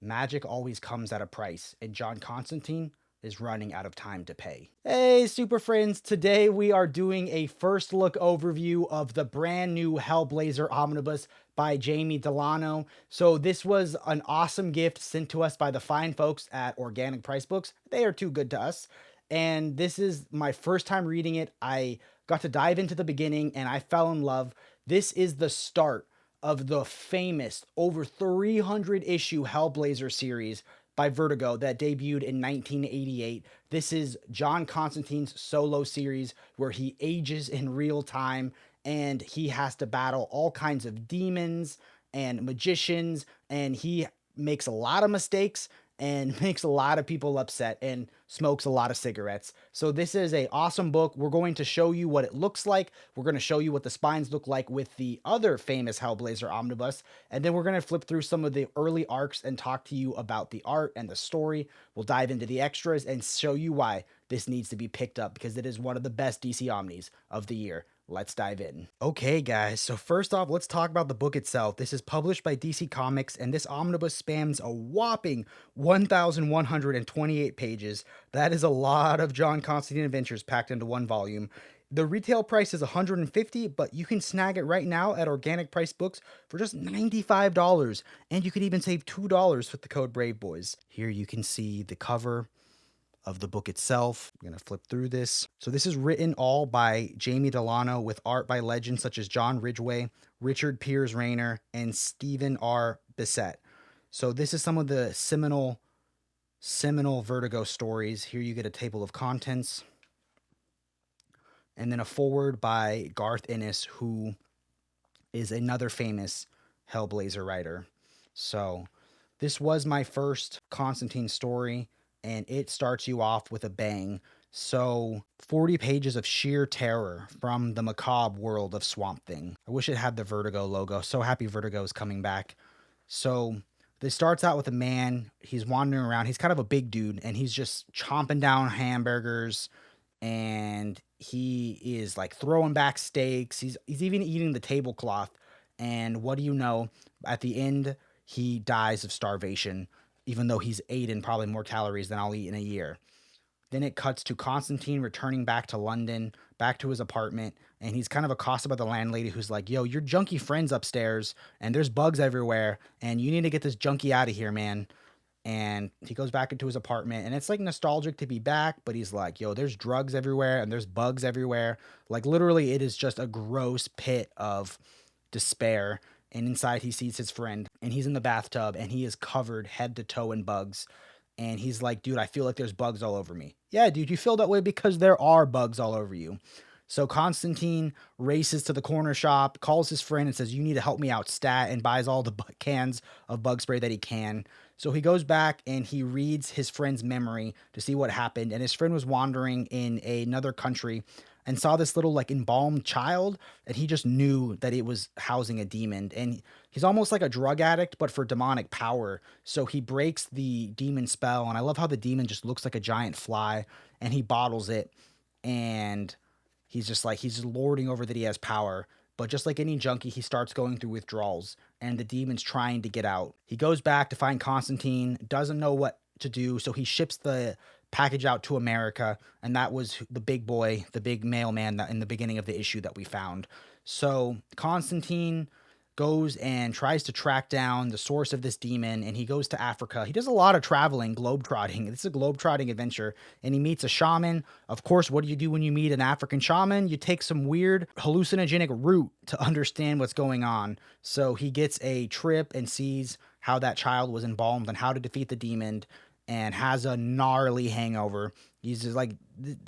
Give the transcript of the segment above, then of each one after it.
Magic always comes at a price, and John Constantine is running out of time to pay. Hey, super friends, today we are doing a first look overview of the brand new Hellblazer Omnibus by Jamie Delano. So this was an awesome gift sent to us by the fine folks at Organic Price Books. They are too good to us. And this is my first time reading it. I got to dive into the beginning and I fell in love. This is the start of the famous over 300 issue Hellblazer series by Vertigo that debuted in 1988. This is John Constantine's solo series where he ages in real time and he has to battle all kinds of demons and magicians, and he makes a lot of mistakes and makes a lot of people upset and smokes a lot of cigarettes. So this is a awesome book. We're going to show you what it looks like. We're going to show you what the spines look like with the other famous Hellblazer Omnibus. And then we're going to flip through some of the early arcs and talk to you about the art and the story. We'll dive into the extras and show you why this needs to be picked up because it is one of the best DC Omnis of the year. Let's dive in. Okay, guys, so first off, let's talk about the book itself. This is published by DC Comics, and this omnibus spans a whopping 1,128 pages. That is a lot of John Constantine adventures packed into one volume. The retail price is $150, but you can snag it right now at Organic Price Books for just $95, and you could even save $2 with the code BRAVEBOYS. Here you can see the cover of the book itself. I'm going to flip through this. So this is written all by Jamie Delano with art by legends such as John Ridgway, Richard Piers Rayner, and Stephen R. Bissette. So this is some of the seminal Vertigo stories. Here you get a table of contents. And then a foreword by Garth Ennis, who is another famous Hellblazer writer. So this was my first Constantine story, and it starts you off with a bang. So 40 pages of sheer terror from the macabre world of Swamp Thing. I wish it had the Vertigo logo. So happy Vertigo is coming back. So this starts out with a man. He's wandering around. He's kind of a big dude, and he's just chomping down hamburgers, and he is like throwing back steaks. He's even eating the tablecloth. And what do you know? At the end, he dies of starvation, even though he's eaten probably more calories than I'll eat in a year. Then it cuts to Constantine returning back to London, back to his apartment, and he's kind of accosted by the landlady who's like, yo, your junky friend's upstairs, and there's bugs everywhere, and you need to get this junkie out of here, man. And he goes back into his apartment, and it's like nostalgic to be back, but he's like, yo, there's drugs everywhere, and there's bugs everywhere. Like literally, it is just a gross pit of despair. And inside he sees his friend, and he's in the bathtub, and he is covered head to toe in bugs. And he's like, dude, I feel like there's bugs all over me. Yeah, dude, you feel that way because there are bugs all over you. So Constantine races to the corner shop, calls his friend and says, you need to help me out, stat, and buys all the cans of bug spray that he can. So he goes back and he reads his friend's memory to see what happened. And his friend was wandering in another country and saw this little like embalmed child, and he just knew that it was housing a demon. And he's almost like a drug addict, but for demonic power. So he breaks the demon spell, and I love how the demon just looks like a giant fly, and he bottles it, and he's just like, he's lording over that he has power. But just like any junkie, he starts going through withdrawals, and the demon's trying to get out. He goes back to find Constantine, doesn't know what to do, so he ships the package out to America, and that was the big boy, the big mailman that in the beginning of the issue that we found. So Constantine goes and tries to track down the source of this demon, and he goes to Africa. He does a lot of traveling, globetrotting. It's a globetrotting adventure, and he meets a shaman. Of course, what do you do when you meet an African shaman? You take some weird hallucinogenic root to understand what's going on. So he gets a trip and sees how that child was embalmed and how to defeat the demon, and has a gnarly hangover. He's just like,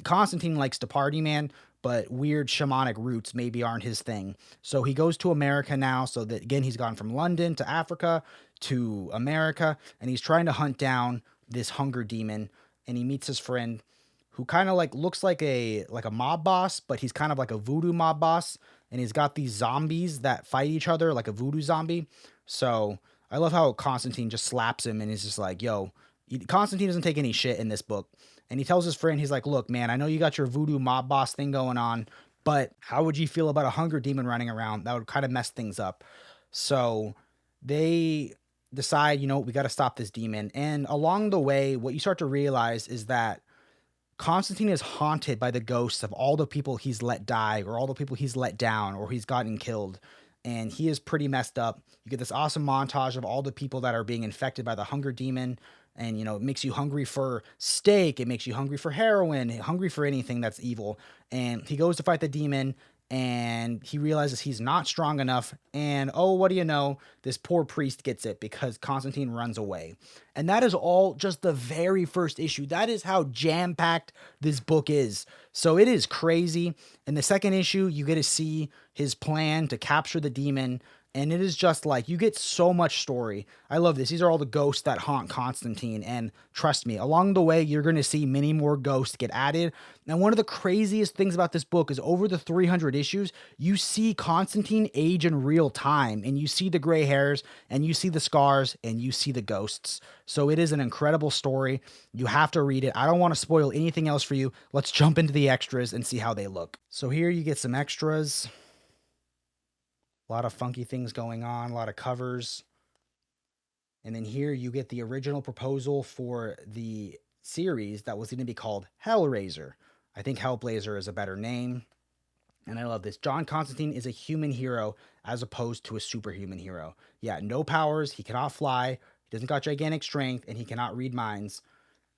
Constantine likes to party, man, but weird shamanic roots maybe aren't his thing. So he goes to America now. So that again, he's gone from London to Africa to America, and he's trying to hunt down this hunger demon. And he meets his friend who kind of like looks like a mob boss, but he's kind of like a voodoo mob boss. And he's got these zombies that fight each other like a voodoo zombie. So I love how Constantine just slaps him and he's just like, yo, Constantine doesn't take any shit in this book. And he tells his friend, he's like, look, man, I know you got your voodoo mob boss thing going on, but how would you feel about a hunger demon running around? That would kind of mess things up. So they decide, you know, we got to stop this demon. And along the way, what you start to realize is that Constantine is haunted by the ghosts of all the people he's let die, or all the people he's let down, or he's gotten killed. And he is pretty messed up. You get this awesome montage of all the people that are being infected by the hunger demon. And, you know, it makes you hungry for steak. It makes you hungry for heroin, hungry for anything that's evil. And he goes to fight the demon, and he realizes he's not strong enough. And oh, what do you know? This poor priest gets it because Constantine runs away. And that is all just the very first issue. That is how jam-packed this book is. So it is crazy. In the second issue, you get to see his plan to capture the demon. And it is just like, you get so much story. I love this. These are all the ghosts that haunt Constantine. And trust me, along the way, you're going to see many more ghosts get added. And one of the craziest things about this book is over the 300 issues, you see Constantine age in real time. And you see the gray hairs, and you see the scars, and you see the ghosts. So it is an incredible story. You have to read it. I don't want to spoil anything else for you. Let's jump into the extras and see how they look. So here you get some extras. A lot of funky things going on, a lot of covers. And then here you get the original proposal for the series that was going to be called Hellraiser. I think Hellblazer is a better name. And I love this. John Constantine is a human hero as opposed to a superhuman hero. Yeah, no powers. He cannot fly. He doesn't got gigantic strength, and he cannot read minds.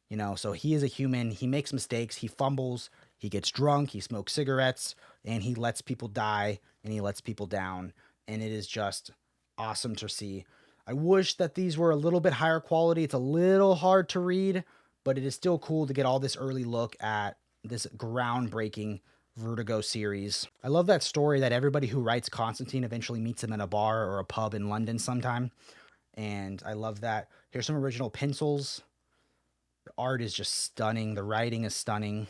You know, so he is a human. He makes mistakes. He fumbles. He gets drunk. He smokes cigarettes, and he lets people die, and he lets people down. And it is just awesome to see. I wish that these were a little bit higher quality. It's a little hard to read, but it is still cool to get all this early look at this groundbreaking Vertigo series. I love that story that everybody who writes Constantine eventually meets him in a bar or a pub in London sometime. And I love that. Here's some original pencils. The art is just stunning. The writing is stunning.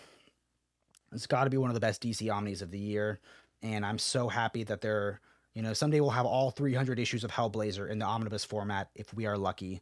It's got to be one of the best DC Omnis of the year. And I'm so happy that they're, you know, someday we'll have all 300 issues of Hellblazer in the omnibus format if we are lucky.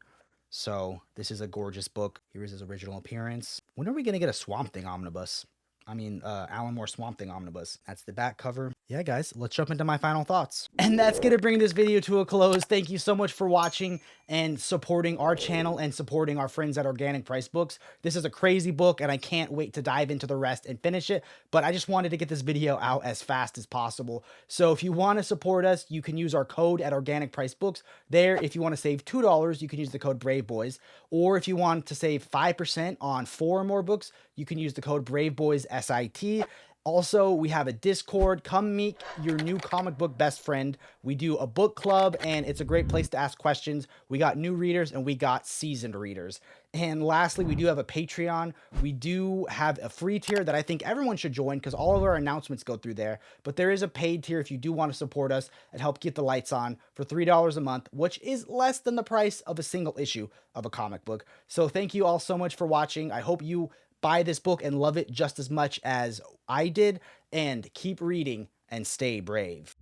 So this is a gorgeous book. Here is his original appearance. When are we going to get a Swamp Thing omnibus? I mean, Alan Moore Swamp Thing omnibus. That's the back cover. Yeah, guys, let's jump into my final thoughts. And that's going to bring this video to a close. Thank you so much for watching and supporting our channel and supporting our friends at Organic Price Books. This is a crazy book, and I can't wait to dive into the rest and finish it. But I just wanted to get this video out as fast as possible. So if you want to support us, you can use our code at Organic Price Books. There, if you want to save $2, you can use the code BRAVEBOYS. Or if you want to save 5% on 4 or more books, you can use the code BRAVEBOYSSIT. Also, we have a Discord. Come meet your new comic book best friend. We do a book club, and it's a great place to ask questions. We got new readers, and we got seasoned readers. And lastly, we do have a Patreon. We do have a free tier that I think everyone should join because all of our announcements go through there. But there is a paid tier if you do want to support us and help keep the lights on for $3 a month, which is less than the price of a single issue of a comic book. So thank you all so much for watching. I hope you buy this book and love it just as much as I did, and keep reading and stay brave.